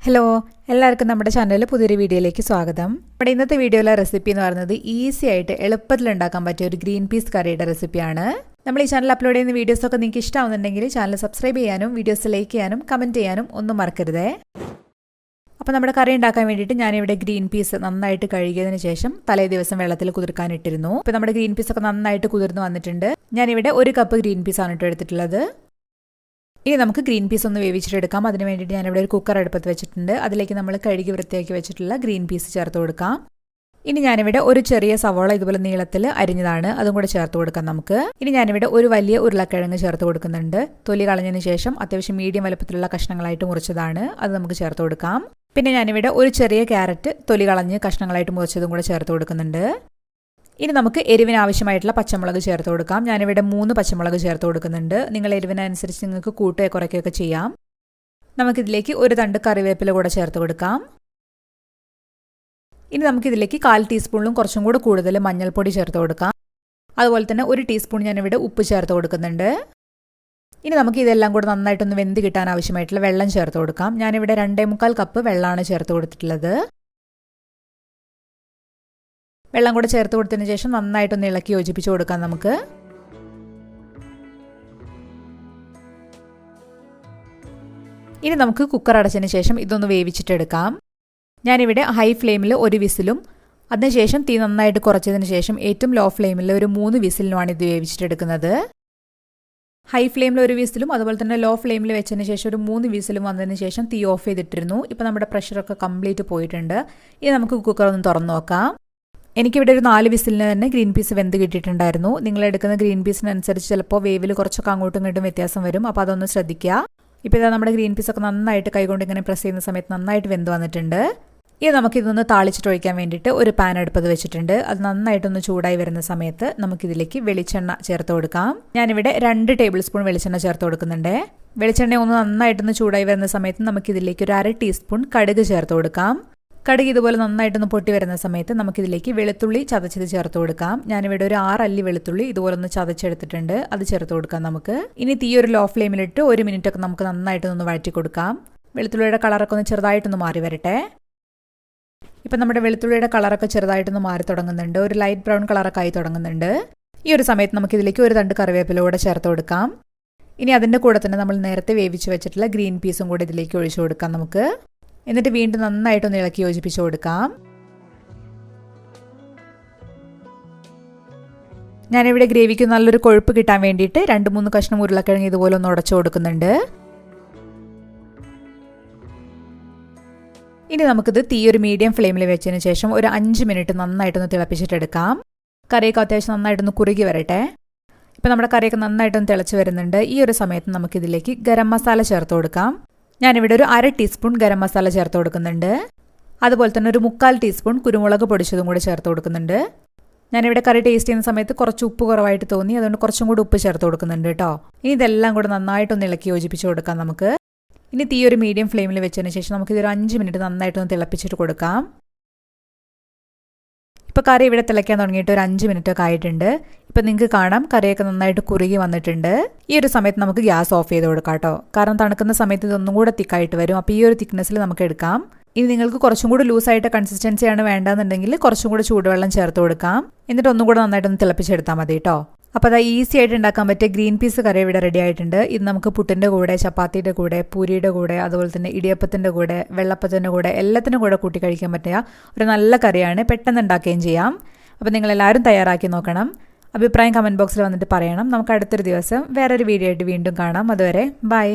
Hello എല്ലാവർക്കും നമ്മുടെ ചാനലിൽ പുതിയൊരു വീഡിയോയിലേക്ക് സ്വാഗതം. നമ്മുടെ ഇന്നത്തെ വീഡിയോയിലെ റെസിപ്പി എന്ന് പറയുന്നത് ഈസി ആയിട്ട് എളുപ്പത്തിൽ ഉണ്ടാക്കാൻ പറ്റിയ ഒരു ഗ്രീൻ പീസ് കറിയുടെ റെസിപ്പിയാണ്. നമ്മൾ ഈ ചാനൽ അപ്ലോഡ് ചെയ്യുന്ന വീഡിയോസൊക്കെ നിങ്ങൾക്ക് ഇഷ്ടമാവുന്നുണ്ടെങ്കിൽ ചാനൽ സബ്സ്ക്രൈബ് ചെയ്യാനും വീഡിയോസ് ലൈക്ക് ചെയ്യാനും കമൻറ്റ് ചെയ്യാനും ഒന്നും മറക്കരുതേ. അപ്പോൾ നമ്മുടെ കറി ഉണ്ടാക്കാൻ വേണ്ടിയിട്ട് ഞാനിവിടെ ഗ്രീൻ പീസ് നന്നായിട്ട് കഴുകിയതിന് ശേഷം തലേ ദിവസം വെള്ളത്തിൽ കുതിർക്കാനിട്ടിരുന്നു. ഇപ്പോൾ നമ്മുടെ ഗ്രീൻ പീസൊക്കെ നന്നായിട്ട് കുതിർന്ന് വന്നിട്ടുണ്ട്. ഞാനിവിടെ 1 കപ്പ് ഗ്രീൻ പീസാണ് എടുത്തിട്ടുള്ളത്. ഇനി നമുക്ക് ഗ്രീൻ പീസ് ഒന്ന് വേവിച്ചിട്ടെടുക്കാം. അതിന് വേണ്ടിയിട്ട് ഞാനിവിടെ ഒരു കുക്കർ അടുപ്പത്ത് വെച്ചിട്ടുണ്ട്. അതിലേക്ക് നമ്മൾ കഴുകി വൃത്തിയാക്കി വെച്ചിട്ടുള്ള ഗ്രീൻ പീസ് ചേർത്ത് കൊടുക്കാം. ഇനി ഞാനിവിടെ ഒരു ചെറിയ സവോള ഇതുപോലെ നീളത്തിൽ അരിഞ്ഞതാണ്, അതും കൂടെ ചേർത്ത് കൊടുക്കാം നമുക്ക്. ഇനി ഞാനിവിടെ ഒരു വലിയ ഉരുളക്കിഴങ്ങ് ചേർത്ത് കൊടുക്കുന്നുണ്ട്. തൊലി കളഞ്ഞതിന് ശേഷം അത്യാവശ്യം മീഡിയം വലുപ്പത്തിലുള്ള കഷ്ണങ്ങളായിട്ട് മുറിച്ചതാണ്, അത് നമുക്ക് ചേർത്ത് കൊടുക്കാം. പിന്നെ ഞാനിവിടെ ഒരു ചെറിയ ക്യാരറ്റ് തൊലി കളഞ്ഞ് കഷ്ണങ്ങളായിട്ട് മുറിച്ചതും കൂടെ ചേർത്ത് കൊടുക്കുന്നുണ്ട്. ഇനി നമുക്ക് എരിവിന് ആവശ്യമായിട്ടുള്ള പച്ചമുളക് ചേർത്ത് കൊടുക്കാം. ഞാനിവിടെ 3 പച്ചമുളക് ചേർത്ത് കൊടുക്കുന്നുണ്ട്. നിങ്ങൾ എരിവിനനുസരിച്ച് നിങ്ങൾക്ക് കൂട്ടുകയോ കുറയ്ക്കുകയൊക്കെ ചെയ്യാം. നമുക്കിതിലേക്ക് ഒരു തണ്ട് കറിവേപ്പില കൂടെ ചേർത്ത് കൊടുക്കാം. ഇനി നമുക്കിതിലേക്ക് 1/4 ടീസ്പൂണിലും കുറച്ചും കൂടെ കൂടുതൽ മഞ്ഞൾപ്പൊടി ചേർത്ത് കൊടുക്കാം. അതുപോലെ തന്നെ 1 ടീസ്പൂൺ ഞാനിവിടെ ഉപ്പ് ചേർത്ത് കൊടുക്കുന്നുണ്ട്. ഇനി നമുക്ക് ഇതെല്ലാം കൂടെ നന്നായിട്ടൊന്ന് വെന്ത് കിട്ടാൻ ആവശ്യമായിട്ടുള്ള വെള്ളം ചേർത്ത് കൊടുക്കാം. ഞാനിവിടെ 2.25 കപ്പ് വെള്ളമാണ് ചേർത്ത് കൊടുത്തിട്ടുള്ളത്. വെള്ളം കൂടെ ചേർത്ത് കൊടുത്തതിന് ശേഷം നന്നായിട്ടൊന്ന് ഇളക്കി യോജിപ്പിച്ച് കൊടുക്കാം നമുക്ക്. ഇനി നമുക്ക് കുക്കർ അടച്ചതിന് ശേഷം ഇതൊന്ന് വേവിച്ചിട്ടെടുക്കാം. ഞാനിവിടെ ഹൈ ഫ്ലെയിമിൽ 1 വിസിലും അതിനുശേഷം തീ നന്നായിട്ട് കുറച്ചതിന് ശേഷം ഏറ്റവും ലോ ഫ്ലെയിമിൽ ഒരു 3 വിസിലിനുമാണ് ഇത് വേവിച്ചിട്ടെടുക്കുന്നത്. ഹൈ ഫ്ലെയിമിൽ 1 വിസിലും അതുപോലെ തന്നെ ലോ ഫ്ലെയിമിൽ വെച്ചതിന് ശേഷം ഒരു 3 വിസിലും വന്നതിന് ശേഷം തീ ഓഫ് ചെയ്തിട്ടിരുന്നു. ഇപ്പോൾ നമ്മുടെ പ്രഷറൊക്കെ കംപ്ലീറ്റ് പോയിട്ടുണ്ട്. ഇനി നമുക്ക് കുക്കർ ഒന്ന് തുറന്നു നോക്കാം. എനിക്കിവിടെ ഒരു 4 വിസിലിന് തന്നെ ഗ്രീൻ പീസ് വെന്ത് കിട്ടിയിട്ടുണ്ടായിരുന്നു. നിങ്ങൾ എടുക്കുന്ന ഗ്രീൻ പീസിനനുസരിച്ച് ചിലപ്പോൾ വേവിൽ കുറച്ചൊക്കെ അങ്ങോട്ടും ഇങ്ങോട്ടും വ്യത്യാസം വരും. അപ്പോൾ അതൊന്ന് ശ്രദ്ധിക്കുക. ഇപ്പോൾ ഇതാ നമ്മുടെ ഗ്രീൻ പീസൊക്കെ നന്നായിട്ട് കൈകൊണ്ട് ഇങ്ങനെ പ്രസ് ചെയ്യുന്ന സമയത്ത് നന്നായിട്ട് വെന്ത് വന്നിട്ടുണ്ട്. ഇനി നമുക്കിതൊന്ന് താളിച്ചിട്ട് ഒഴിക്കാൻ വേണ്ടിയിട്ട് ഒരു പാൻ അടുപ്പത്ത് വെച്ചിട്ടുണ്ട്. അത് നന്നായിട്ടൊന്ന് ചൂടായി വരുന്ന സമയത്ത് നമുക്കിതിലേക്ക് വെളിച്ചെണ്ണ ചേർത്ത് കൊടുക്കാം. ഞാനിവിടെ 2 ടേബിൾ സ്പൂൺ വെളിച്ചെണ്ണ ചേർത്ത് കൊടുക്കുന്നുണ്ട്. വെളിച്ചെണ്ണ ഒന്ന് നന്നായിട്ടൊന്ന് ചൂടായി വരുന്ന സമയത്ത് നമുക്കിതിലേക്ക് ഒരു 1/2 ടീസ്പൂൺ കടുക് ചേർത്ത് കൊടുക്കാം. കടുക് ഇതുപോലെ നന്നായിട്ടൊന്ന് പൊട്ടി വരുന്ന സമയത്ത് നമുക്കിതിലേക്ക് വെളുത്തുള്ളി ചതച്ചത് ചേർത്ത് കൊടുക്കാം. ഞാനിവിടെ ഒരു 6 അല്ലി വെളുത്തുള്ളി ഇതുപോലെ ഒന്ന് ചതച്ചെടുത്തിട്ടുണ്ട്, അത് ചേർത്ത് കൊടുക്കാം നമുക്ക്. ഇനി തീ ഒരു ലോ ഫ്ലെയിമിലിട്ട് 1 മിനിറ്റൊക്കെ നമുക്ക് നന്നായിട്ടൊന്ന് വഴറ്റി കൊടുക്കാം. വെളുത്തുള്ളിയുടെ കളറൊക്കെ ഒന്ന് ചെറുതായിട്ടൊന്ന് മാറി വരട്ടെ. ഇപ്പം നമ്മുടെ വെളുത്തുള്ളിയുടെ കളറൊക്കെ ചെറുതായിട്ടൊന്ന് മാറി തുടങ്ങുന്നുണ്ട്, ഒരു ലൈറ്റ് ബ്രൗൺ കളറൊക്കെ ആയി തുടങ്ങുന്നുണ്ട്. ഈ ഒരു സമയത്ത് നമുക്കിതിലേക്ക് ഒരു തണ്ട് കറിവേപ്പില കൂടെ ചേർത്ത് കൊടുക്കാം. ഇനി അതിൻ്റെ കൂടെ തന്നെ നമ്മൾ നേരത്തെ വേവിച്ച് വെച്ചിട്ടുള്ള ഗ്രീൻ പീസും കൂടെ ഇതിലേക്ക് ഒഴിച്ചു കൊടുക്കാം നമുക്ക്. എന്നിട്ട് വീണ്ടും നന്നായിട്ടൊന്ന് ഇളക്കി യോജിപ്പിച്ച് കൊടുക്കാം. ഞാനിവിടെ ഗ്രേവിക്ക് നല്ലൊരു കൊഴുപ്പ് കിട്ടാൻ വേണ്ടിയിട്ട് 2-3 കഷ്ണം ഉരുളക്കിഴങ്ങ് ഇതുപോലെ ഒന്ന് ഉടച്ചു കൊടുക്കുന്നുണ്ട്. ഇനി നമുക്കിത് തീ ഒരു മീഡിയം ഫ്ലെയിമിൽ വെച്ചതിന് ശേഷം ഒരു 5 മിനിറ്റ് നന്നായിട്ടൊന്ന് തിളപ്പിച്ചിട്ടെടുക്കാം. കറിയൊക്കെ അത്യാവശ്യം നന്നായിട്ടൊന്ന് കുറുകി വരട്ടെ. ഇപ്പം നമ്മുടെ കറിയൊക്കെ നന്നായിട്ടൊന്ന് തിളച്ച് വരുന്നുണ്ട്. ഈ ഒരു സമയത്ത് നമുക്കിതിലേക്ക് ഗരം മസാല ചേർത്ത് കൊടുക്കാം. ഞാനിവിടെ ഒരു 1/2 ടീസ്പൂൺ ഗരം മസാല ചേർത്ത് കൊടുക്കുന്നുണ്ട്. അതുപോലെ തന്നെ ഒരു 3/4 ടീസ്പൂൺ കുരുമുളക് പൊടിച്ചതും കൂടി ചേർത്ത് കൊടുക്കുന്നുണ്ട്. ഞാനിവിടെ കറി ടേസ്റ്റ് ചെയ്യുന്ന സമയത്ത് കുറച്ച് ഉപ്പ് കുറവായിട്ട് തോന്നി, അതുകൊണ്ട് കുറച്ചും കൂടി ഉപ്പ് ചേർത്ത് കൊടുക്കുന്നുണ്ട് കേട്ടോ. ഇനി ഇതെല്ലാം കൂടെ നന്നായിട്ടൊന്ന് ഇളക്കി യോജിപ്പിച്ച് കൊടുക്കാം നമുക്ക്. ഇനി തീ ഒരു മീഡിയം ഫ്ലെയിമിൽ വെച്ചതിന് ശേഷം നമുക്കിതൊരു 5 മിനിറ്റ് നന്നായിട്ടൊന്ന് തിളപ്പിച്ചിട്ട് കൊടുക്കാം. ഇപ്പോൾ കറി ഇവിടെ തിളയ്ക്കാൻ തുടങ്ങിയിട്ട് ഒരു 5 മിനിറ്റൊക്കെ ആയിട്ടുണ്ട്. ഇപ്പം നിങ്ങൾക്ക് കാണാം കറിയൊക്കെ നന്നായിട്ട് കുറുകി വന്നിട്ടുണ്ട്. ഈ ഒരു സമയത്ത് നമുക്ക് ഗ്യാസ് ഓഫ് ചെയ്ത് കൊടുക്കാം കേട്ടോ. കാരണം തണുക്കുന്ന സമയത്ത് ഇതൊന്നും കൂടെ തിക്കായിട്ട് വരും. അപ്പോൾ ഈ ഒരു തിക്നെസ്സിൽ നമുക്ക് എടുക്കാം. ഇനി നിങ്ങൾക്ക് കുറച്ചും കൂടി ലൂസായിട്ട് കൺസിസ്റ്റൻസിയാണ് വേണ്ടതെന്നുണ്ടെങ്കിൽ കുറച്ചും കൂടി ചൂടുവെള്ളം ചേർത്ത് കൊടുക്കാം. എന്നിട്ട് ഒന്നും കൂടെ നന്നായിട്ടൊന്ന് തിളപ്പിച്ചെടുത്താൽ മതി കേട്ടോ. അപ്പോൾ അത് ഈസി ആയിട്ട് ഉണ്ടാക്കാൻ പറ്റിയ ഗ്രീൻ പീസ് കറി ഇവിടെ റെഡി ആയിട്ടുണ്ട്. ഇത് നമുക്ക് പുട്ടിൻ്റെ കൂടെ, ചപ്പാത്തിയുടെ കൂടെ, പൂരിയുടെ കൂടെ, അതുപോലെ തന്നെ ഇടിയപ്പത്തിൻ്റെ കൂടെ, വെള്ളപ്പത്തിൻ്റെ കൂടെ എല്ലാത്തിനും കൂടെ കൂട്ടി കഴിക്കാൻ പറ്റിയ ഒരു നല്ല കറിയാണ്. പെട്ടെന്ന് ഉണ്ടാക്കുകയും ചെയ്യാം. അപ്പോൾ നിങ്ങളെല്ലാവരും തയ്യാറാക്കി നോക്കണം. അഭിപ്രായം കമൻറ്റ് ബോക്സിൽ വന്നിട്ട് പറയണം. നമുക്ക് അടുത്തൊരു ദിവസം വേറൊരു വീഡിയോ ആയിട്ട് വീണ്ടും കാണാം. അതുവരെ ബൈ.